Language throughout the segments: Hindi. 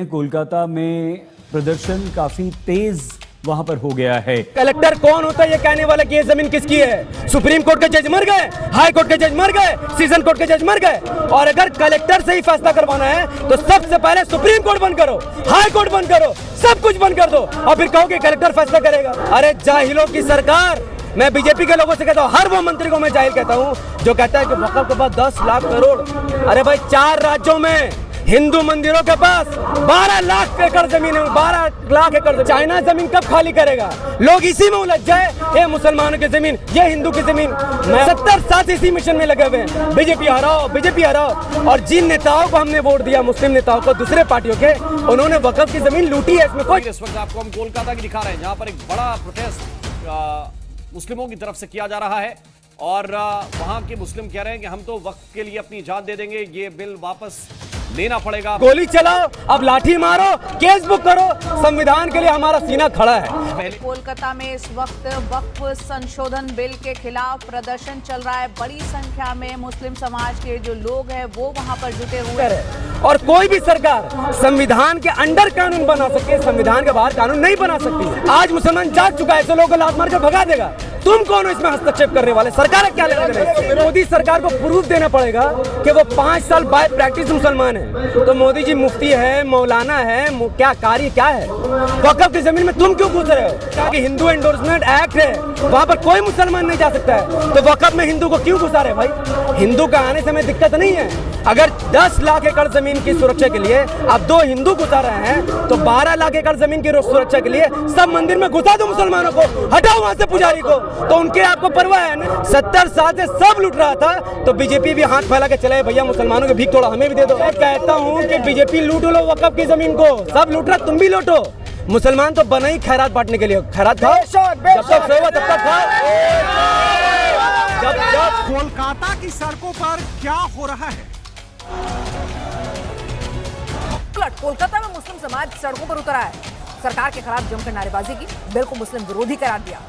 कोलकाता में प्रदर्शन काफी तेज वहां पर हो गया है। कलेक्टर कौन होता है ये कहने वाला कि ये जमीन किसकी है? सुप्रीम कोर्ट के जज मर गए, हाई कोर्ट के जज मर गए, सेशन कोर्ट के जज मर गए, और अगर कलेक्टर से ही फैसला करवाना है तो सबसे पहले सुप्रीम कोर्ट बंद करो, हाई कोर्ट बंद करो, सब कुछ बंद कर दो और फिर कहो कि कलेक्टर फैसला करेगा। अरे जाहिलों की सरकार। मैं बीजेपी के लोगों से कहता हूँ, हर वो मंत्री को मैं जाहिल कहता हूँ जो कहता है कि वक़्फ़ के बाद 10 लाख करोड़। अरे भाई 4 राज्यों में हिंदू मंदिरों के पास 12 लाख एकड़ जमीन है, 12 लाख एकड़। चाइना जमीन कब खाली करेगा? लोग इसी में उलझ जाए, ये मुसलमानों की जमीन, ये हिंदू की जमीन। 70 साल इसी मिशन में लगे हुए हैं, बीजेपी हराओ, बीजेपी हराओ। और जिन नेताओं को हमने वोट दिया, मुस्लिम नेताओं को, दूसरे पार्टियों के, उन्होंने वक़्फ़ की जमीन लूटी है। इसमें कोई इस वक्त आपको हम कोलकाता की दिखा रहे हैं, जहां पर एक बड़ा प्रोटेस्ट मुस्लिमों की तरफ से किया जा रहा है और वहां के मुस्लिम कह रहे हैं कि हम तो वक्फ के लिए अपनी जान दे देंगे, ये बिल वापस लेना पड़ेगा। गोली चलाओ, अब लाठी मारो, केस बुक करो, संविधान के लिए हमारा सीना खड़ा है। कोलकाता में इस वक्त वक्फ संशोधन बिल के खिलाफ प्रदर्शन चल रहा है। बड़ी संख्या में मुस्लिम समाज के जो लोग हैं वो वहां पर जुटे हुए हैं। और कोई भी सरकार संविधान के अंडर कानून बना सकती है, संविधान के बाहर कानून नहीं बना सकती। आज मुसलमान जाग चुका है, ऐसे लोगों को लात मार कर भगा देगा। तुम कौन हो इसमें हस्तक्षेप करने वाले? सरकार क्या लेना देना? मोदी सरकार को प्रूफ देना पड़ेगा कि वो 5 साल बाय प्रैक्टिस मुसलमान है। तो मोदी जी मुफ्ती है, मौलाना है, क्या कार्य क्या है? वक़्फ़ की जमीन में तुम क्यों घुस रहे हो? कि हिंदू एंडोर्समेंट एक्ट है, वहाँ पर कोई मुसलमान नहीं जा सकता है, तो वक़्फ़ में हिंदू को क्यों घुसा रहे भाई? हिंदू का आने से हमें दिक्कत नहीं है। अगर 10 लाख एकड़ जमीन की सुरक्षा के लिए अब 2 हिंदू घुसा रहे हैं, तो 12 लाख एकड़ जमीन की सुरक्षा के लिए सब मंदिर में घुसा दो मुसलमानों को, हटाओ वहां से पुजारी को, तो उनके आपको परवाह है ना? 70 साल से सब लूट रहा था, तो बीजेपी भी हाथ फैला के चले, भैया मुसलमानों के भीख थोड़ा हमें भी दे दो। मैं कहता हूँ कि बीजेपी लूट लो वक़्फ़ की जमीन को, सब लूट रहा, तुम भी लूटो। मुसलमान तो बना ही खैरात बांटने के लिए, खैरात खाओ, जब तक सोएगा तब तक खाओ। जब कोलकाता की सड़कों पर क्या हो रहा है? कोलकाता में मुस्लिम समाज सड़कों पर उतरा है, सरकार के खिलाफ जमकर नारेबाजी की, बिल को मुस्लिम विरोधी करार दिया।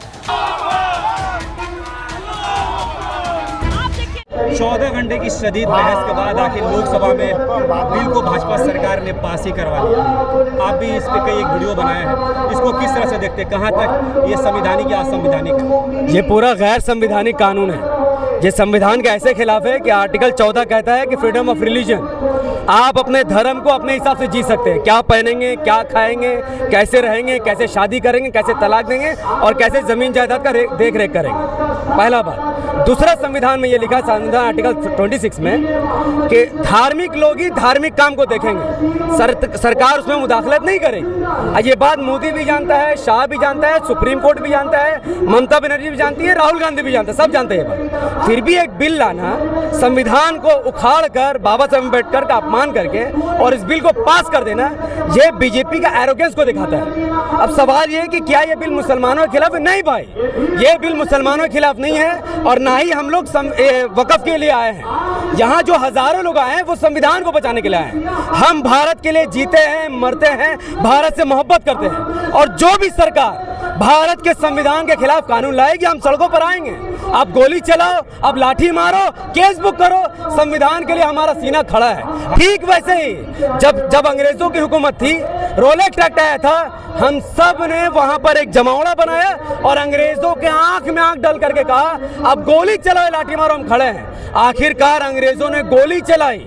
14 घंटे की शदीद बहस के बाद आखिर लोकसभा में बिल को भाजपा सरकार ने पास ही करवा लिया। आप भी इस पे कई एक वीडियो बनाया है, इसको किस तरह से देखते हैं? कहाँ तक ये संवैधानिक या असंवैधानिक? ये पूरा गैर संवैधानिक कानून है। ये संविधान के ऐसे खिलाफ है कि आर्टिकल 14 कहता है कि फ्रीडम ऑफ रिलीजन, आप अपने धर्म को अपने हिसाब से जी सकते हैं। क्या पहनेंगे, क्या खाएंगे, कैसे रहेंगे, कैसे शादी करेंगे, कैसे तलाक देंगे और कैसे जमीन जायदाद का देख रेख करेंगे, पहला बात। दूसरा, संविधान में ये लिखा, संविधान आर्टिकल 26 में, कि धार्मिक लोग ही धार्मिक काम को देखेंगे, सरकार उसमें मुदाखलत नहीं करेगी। ये बात मोदी भी जानता है, शाह भी जानता है, सुप्रीम कोर्ट भी जानता है, ममता बनर्जी भी जानती है, राहुल गांधी भी जानता है, सब जानते हैं ये बात। फिर भी एक बिल लाना, संविधान को उखाड़ कर बाबा साहब अम्बेडकर का अपमान करके और इस बिल को पास कर देना, ये बीजेपी का एरोगेंस को दिखाता है। अब सवाल ये है कि क्या ये बिल मुसलमानों के खिलाफ है? नहीं भाई, ये बिल मुसलमानों के खिलाफ नहीं है और ना ही हम लोग वक़्फ़ के लिए आए हैं। यहाँ जो हजारों लोग आए हैं वो संविधान को बचाने के लिए आए हैं। हम भारत के लिए जीते हैं, मरते हैं, भारत से मोहब्बत करते हैं, और जो भी सरकार भारत के संविधान के खिलाफ कानून लाएगी, हम सड़कों पर आएंगे। अब गोली चलाओ, अब लाठी मारो, केस बुक करो, संविधान के लिए हमारा सीना खड़ा है। ठीक वैसे ही जब अंग्रेजों की हुकूमत थी, रोलेक्स एक्ट आया था, हम सब ने वहां पर एक जमावड़ा बनाया और अंग्रेजों के आंख में आंख डाल करके कहा, अब गोली चलाओ, लाठी मारो, हम खड़े हैं। आखिरकार अंग्रेजों ने गोली चलाई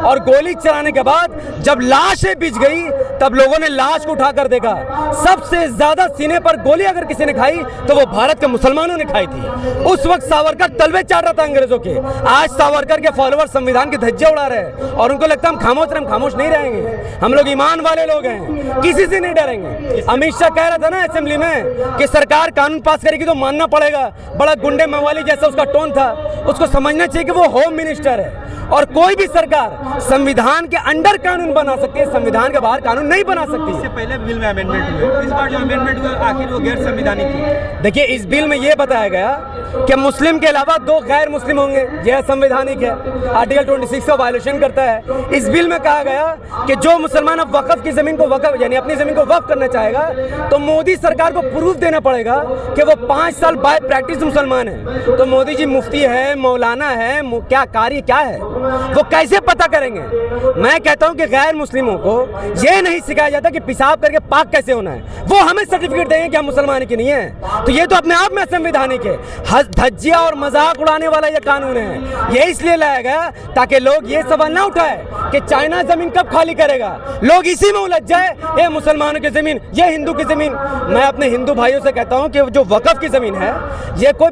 और गोली चलाने के बाद जब लाशें बिछ गई, तब लोगों ने लाश को उठाकर देखा। सबसे ज्यादा सीने पर गोली अगर किसी ने खाई तो वो भारत के मुसलमानों ने खाई थी। उस वक्त सावरकर तलवे चाट रहा था अंग्रेजों के। आज सावरकर के फॉलोअर संविधान की धज्जियां उड़ा रहे हैं और उनको लगता है हम खामोश रहे, हम खामोश नहीं रहेंगे। हम लोग ईमान वाले लोग हैं, किसी से नहीं डरेंगे। अमित शाह कह रहा था ना असेंबली में कि सरकार कानून पास करेगी तो मानना पड़ेगा, बड़ा गुंडे मवाली जैसा उसका टोन था। उसको समझना चाहिए कि वो होम मिनिस्टर है और कोई भी सरकार संविधान के अंडर कानून बना सकती है, संविधान के बाहर कानून नहीं बना सकती। इससे पहले बिल में अमेंडमेंट हुए, इस बार जो अमेंडमेंट हुआ आखिर वो गैर संवैधानिक है। देखिए, इस बिल में ये बताया गया कि मुस्लिम के अलावा 2 गैर मुस्लिम होंगे, यह संवैधानिक है, आर्टिकल 26 का वायलेशन करता है। इस बिल में कहा गया कि जो मुसलमान अब वक़्फ़ की जमीन को वक़्फ़ यानी अपनी जमीन को वक़्फ़ करना चाहेगा, तो मोदी सरकार को प्रूफ देना पड़ेगा कि वो 5 साल बाय प्रैक्टिस मुसलमान है। तो मोदी जी मुफ्ती है, मौलाना है, क्या कार्य क्या है? वो कैसे पता करेंगे? मैं कहता हूं कि गैर मुस्लिमों को ये नहीं सिखाया जाता कि पेशाब करके पाक कैसे होना है। वो हमें सर्टिफिकेट देंगे कि हम मुसलमान की नहीं है, तो ये तो अपने आप में असंवैधानिक है। धज्जिया और मजाक उड़ाने वाला ये कानून है। ये इसलिए लाया गया ताकि लोग ये सवाल ना उठाए कि चाइना जमीन कब खाली करेगा, लोग इसी में उलझ जाए, ये मुसलमानों की जमीन, ये हिंदू की जमीन। मैं अपने हिंदू भाइयों से कहता हूं कि जो वक्फ की जमीन है ये कोई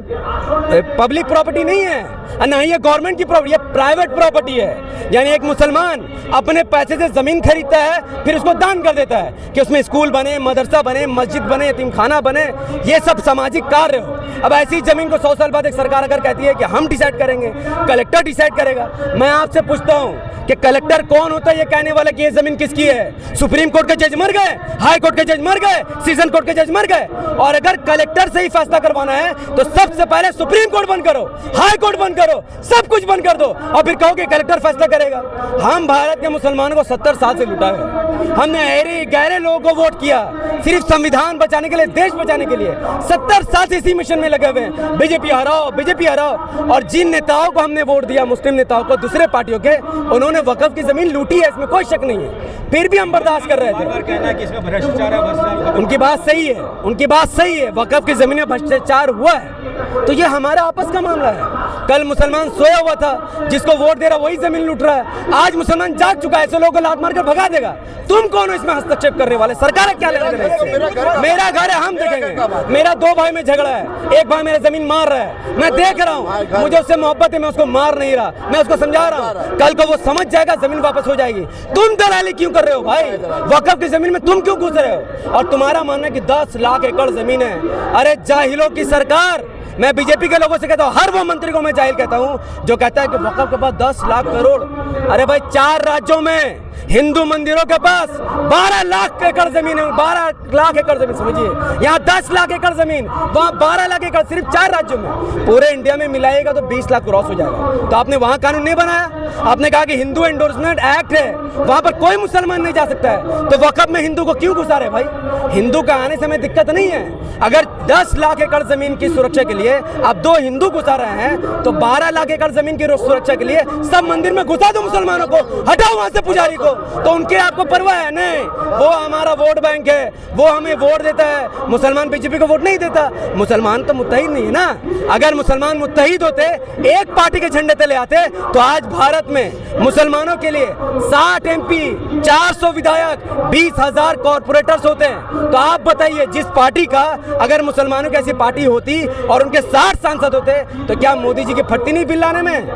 पब्लिक प्रॉपर्टी नहीं है, ना ही ये गवर्नमेंट की प्रॉपर्टी, ये प्राइवेट प्रॉपर्टी है। यानी एक मुसलमान अपने पैसे से जमीन खरीदता है, फिर उसको दान कर देता है कि उसमें स्कूल बने, मदरसा बने, मस्जिद बने, यतीमखाना बने, ये सब सामाजिक कार्य हो। अब ऐसी जमीन को 100 साल बाद एक सरकार अगर कहती है कि हम डिसाइड करेंगे, कलेक्टर डिसाइड करेगा, मैं आपसे पूछता हूं कि कलेक्टर कौन होता है ये कहने वाला कि ये जमीन किसकी है? सुप्रीम कोर्ट के जज मर गए, हाई कोर्ट के जज मर गए, सेशन कोर्ट के जज मर गए, और अगर कलेक्टर से ही फैसला करवाना है तो सबसे पहले सुप्रीम कोर्ट बंद करो, हाई कोर्ट बंद करो, सब कुछ बंद कर दो, और फिर कहो कि कलेक्टर फैसला करेगा। हम भारत के मुसलमानों को 70 साल से लुटा है। हमने अहरे गहरे लोगों को वोट किया सिर्फ संविधान बचाने के लिए, देश बचाने के लिए। 70 साल से इसी मिशन में लगे हुए हैं, बीजेपी हराओ, बीजेपी हराओ। और जिन नेताओं को हमने वोट दिया, मुस्लिम नेताओं को, दूसरे पार्टियों के, उन्होंने वक्फ की जमीन लूटी है, इसमें कोई शक नहीं है, फिर भी हम बर्दाश्त कर रहे थे। कहना है कि इसमें भ्रष्टाचार है, उनकी बात सही है, उनकी बात सही है, वक्फ की जमीन में भ्रष्टाचार हुआ है, तो ये हमारा आपस का मामला है। कल मुसलमान सोया हुआ था, जिसको वोट दे रहा वही जमीन लूट रहा है। आज मुसलमान जाग चुका है, ऐसे लोगों को लात मारकर भगा देगा। तुम कौन हो इसमें हस्तक्षेप करने वाले? सरकार क्या लेना देना इससे? मेरा घर है, हम देखेंगे। मेरा 2 भाई में झगड़ा है, एक भाई मेरे जमीन मार रहा है, मैं देख रहा हूँ, मुझे उससे मोहब्बत है, मैं उसको मार नहीं रहा, मैं उसको समझा रहा हूँ, कल को वो समझ जाएगा, जमीन वापस हो जाएगी। तुम दलाली क्यों कर रहे हो भाई? वक्फ की जमीन में तुम क्यों घुस रहे हो? और तुम्हारा मानना है कि 10 लाख एकड़ जमीन है। अरे जाहिलों की सरकार! मैं बीजेपी के लोगों से कहता हूँ, हर वो मंत्री को मैं जाहिल कहता हूँ जो कहता है कि वक्फ के पास 10 लाख करोड़। अरे भाई, 4 राज्यों में हिंदू मंदिरों के पास 12 लाख एकड़ जमीन है, 12 लाख एकड़ जमीन समझिए, यहाँ 10 लाख एकड़ जमीन, वहाँ 12 लाख एकड़, सिर्फ 4 राज्यों में। पूरे इंडिया में मिलाइएगा तो 20 लाख क्रॉस हो जाएगा। तो आपने वहाँ कानून नहीं बनाया, आपने कहा कि हिंदू एंडोर्समेंट एक्ट है, वहाँ पर कोई मुसलमान नहीं जा सकता है, तो वक्फ में हिंदू को क्यों घुसा रहे भाई? हिंदू का आने से हमें दिक्कत नहीं है। अगर 10 लाख एकड़ जमीन की सुरक्षा के लिए आप 2 हिंदू घुसा रहे हैं, तो 12 लाख एकड़ जमीन की सुरक्षा के लिए सब मंदिर में घुसा दो मुसलमानों को, हटाओ वहां से पुजारी को। तो उनके आपको परवाह है? नहीं, वो हमारा वोट बैंक है, वो हमें वोट देता है। मुसलमान बीजेपी को वोट नहीं देता। मुसलमान तो मुत्तहिद नहीं है ना। अगर मुसलमान मुत्तहिद होते, एक पार्टी के झंडे तले आते, तो आज भारत में मुसलमानों के लिए 60 MP, 400 विधायक, 20,000 कॉर्पोरेटर्स होते हैं। तो आप बताइए, जिस पार्टी का अगर मुसलमानों की ऐसी पार्टी होती और उनके 60 सांसद होते, तो क्या मोदी जी की फटती नहीं बिल लाने में?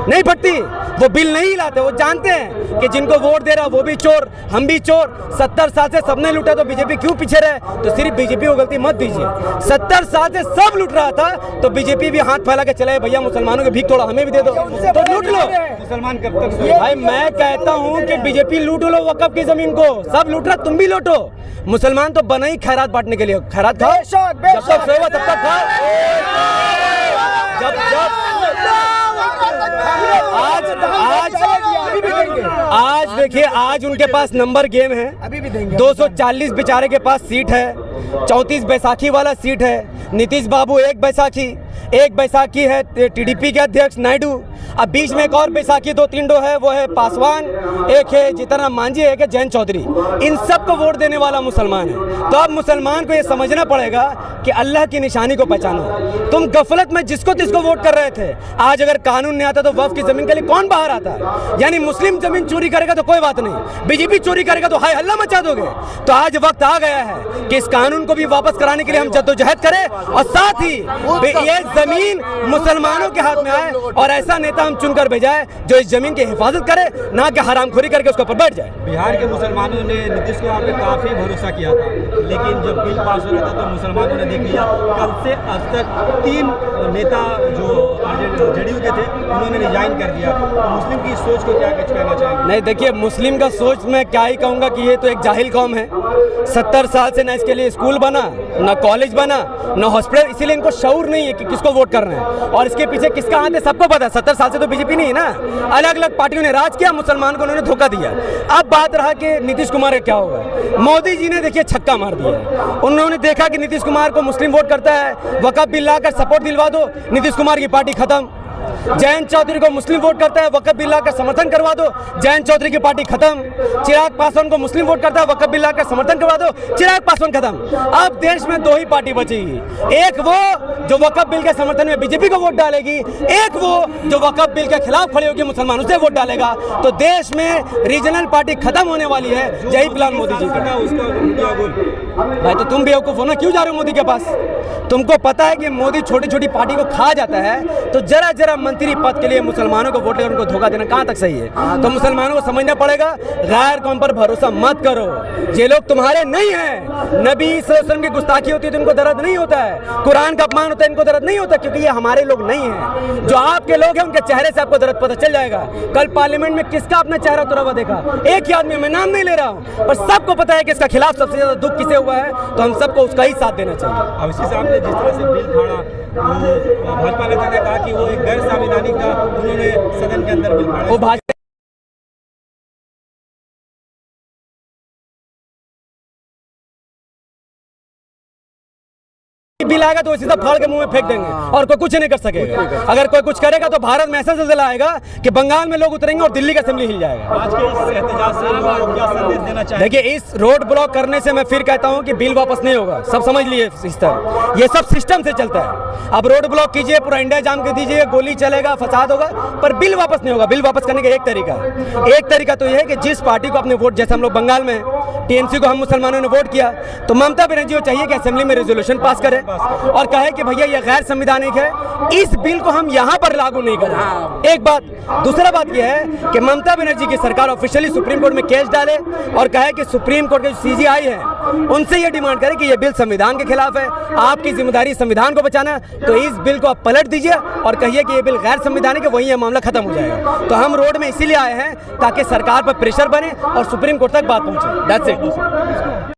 नहीं फटती, वो बिल नहीं लाते। वो जानते हैं कि जिनको वोट दे रहा वो भी चोर, हम भी चोर। 70 साल से सबने लूटा, तो बीजेपी क्यों पीछे रहे? तो सिर्फ बीजेपी को गलती मत दीजिए। 70 साल से सब लूट रहा था, तो बीजेपी भी हाथ फैला के चले, भैया मुसलमानों के भीख थोड़ा हमें भी दे दो, तो लूट लो। मुसलमान कब तक? भाई मैं कहता हूँ कि बीजेपी लूट लो वक्फ की जमीन को, सब लूट रहा, तुम भी लूटो। मुसलमान तो बना ही खैरात बांटने के लिए, खैरात खाओ, जब तक सोए तब तक खाओ। आज देखिए, आज उनके पास नंबर गेम है, अभी भी देंगे। 240 बेचारे के पास सीट है, 34 बैसाखी वाला सीट है। नीतीश बाबू एक बैसाखी है टीडीपी के अध्यक्ष नायडू। अब बीच में एक और बैसाखी 2-3 है, वो है पासवान, एक है जीतनराम मांझी, एक है जयंत चौधरी। इन सब को वोट देने वाला मुसलमान है। तो अब मुसलमान को ये समझना पड़ेगा कि अल्लाह की निशानी को पहचानो। तुम गफलत में जिसको तिसको वोट कर रहे थे, आज अगर कानून नहीं आता तो वक्फ की जमीन के लिए कौन बाहर आता है? यानी मुस्लिम जमीन चोरी करेगा तो कोई बात नहीं, बीजेपी चोरी करेगा तो हाय हल्ला मचा दोगे। तो आज वक्त आ गया है कि इस कानून को भी वापस कराने के लिए हम जद्दोजहद करें, और साथ ही ये जमीन मुसलमानों के हाथ में आए, और ऐसा नेता हम चुनकर भेजाए जो इस जमीन की हिफाजत करे, ना कि हरामखोरी करके उसके ऊपर बैठ जाए। बिहार के मुसलमानों ने नीतीश कुमार पे काफी भरोसा किया था, लेकिन जब बिल पास हो रहा था तो मुसलमानों ने देख लिया। कल से आज तक 3 नेता जो जेडीयू के थे, उन्होंने रिजाइन कर दिया। तो मुस्लिम की सोच को क्या कुछ कहना चाहेंगे? नहीं, देखिए, मुस्लिम का सोच मैं क्या ही कहूँगा कि ये तो एक जाहिल कौम है। 70 साल से ना इसके लिए स्कूल बना, ना कॉलेज बना, ना हॉस्पिटल, इसीलिए इनको शऊर नहीं है कि किसको वोट करना है और इसके पीछे किसका हाथ है, सबको पता है। 70 साल से तो बीजेपी नहीं है ना, अलग अलग पार्टियों ने राज किया, मुसलमान को उन्होंने धोखा दिया। अब बात रहा कि नीतीश कुमार का क्या होगा। मोदी जी ने देखिए छक्का मार दिया। उन्होंने देखा कि नीतीश कुमार को मुस्लिम वोट करता है, वक्फ बिल लाकर सपोर्ट दिलवा दो, नीतीश कुमार की पार्टी खत्म। जयंत चौधरी को मुस्लिम वोट करता है, वक्फ बिल का समर्थन करवा दो, जयंत चौधरी की पार्टी खत्म। चिराग पासवान को मुस्लिम वोट करता है, वक्फ बिल का समर्थन करवा दो, चिराग पासवान खत्म। अब देश में दो ही पार्टी बचेगी, एक वो जो वक्फ बिल के समर्थन में बीजेपी को वोट डालेगी, एक वो जो वक्फ बिल के खिलाफ खड़े होकर मुसलमानों से वोट डालेगा। तो देश में रीजनल पार्टी खत्म होने वाली है। यही प्लान मोदी जी का। भाई तो तुम बेवकूफ हो ना, क्यों जा रहे हो मोदी के पास? तुमको पता है कि मोदी छोटी छोटी पार्टी को खा जाता है, तो जरा जरा मंत्री पद के लिए मुसलमानों को वोट उनको धोखा देना कहां तक सही है? तो मुसलमानों को समझना पड़ेगा, गैर कौम पर भरोसा मत करो। ये लोग तुम्हारे नहीं है। नबी सल्लल्लाहु अलैहि वसल्लम की गुस्ताखी होती है तो इनको दर्द नहीं होता है, कुरान का अपमान होता है इनको दर्द नहीं होता, क्योंकि ये हमारे लोग नहीं है। जो आपके लोग हैं उनके चेहरे से आपको दर्द पता चल जाएगा। कल पार्लियामेंट में किसका अपना चेहरा उतरा हुआ देखा? एक ही आदमी, मैं नाम नहीं ले रहा हूं, पर सबको पता है कि इसका खिलाफ सबसे ज्यादा दुख किसे हुआ है, तो हम सबको उसका ही साथ देना चाहिए। अब इसी सामने जिस तरह से बिल फाड़ा, भाजपा नेता ने कहा कि वो एक गैर संवैधानिक था, उन्होंने सदन के अंदर बिल फाड़ा। वो भाजपा बिल आएगा तो वो सीधा फाड़ के मुंह में फेंक देंगे और कोई कुछ नहीं कर सकेगा। अगर कोई कुछ करेगा तो भारत में ऐसा ज़लज़ला आएगा कि बंगाल में लोग उतरेंगे और दिल्ली का असेंबली हिल जाएगा। आज के इस एहतजाज से लोगों को क्या संदेश देना चाहिए? देखिए, इस रोड ब्लॉक करने से मैं फिर कहता हूं कि बिल वापस नहीं होगा। सब समझ लिए इस तरह, ये सब सिस्टम से चलता है। अब रोड ब्लॉक कीजिए, पूरा इंडिया जाम कर दीजिए, गोली चलेगा, फसाद होगा, पर बिल वापस नहीं होगा। बिल वापस करने का एक तरीका है, एक तरीका तो यह है कि जिस पार्टी को अपने वोट, जैसे हम लोग बंगाल में टीएमसी को हम मुसलमानों ने वोट किया, तो ममता बनर्जी को चाहिए कि असेंबली में रेजोल्यूशन पास करे और कहे कि भैया ये गैर संवैधानिक है, इस बिल को हम यहां पर लागू नहीं करें। एक बात। दूसरा बात यह है कि ममता बनर्जी की सरकार ऑफिशियली सुप्रीम कोर्ट में केस डाले और कहे कि सुप्रीम कोर्ट के जो सीजीआई है उनसे ये डिमांड करे कि ये बिल संविधान के खिलाफ है, आपकी जिम्मेदारी संविधान को बचाना, तो इस बिल को आप पलट दीजिए और कहिए कि ये बिल गैर संवैधानिक है, वहीं ये मामला खत्म हो जाएगा। तो हम रोड में इसीलिए आए हैं ताकि सरकार पर प्रेशर बने और सुप्रीम कोर्ट तक बात पहुंचे। That's it.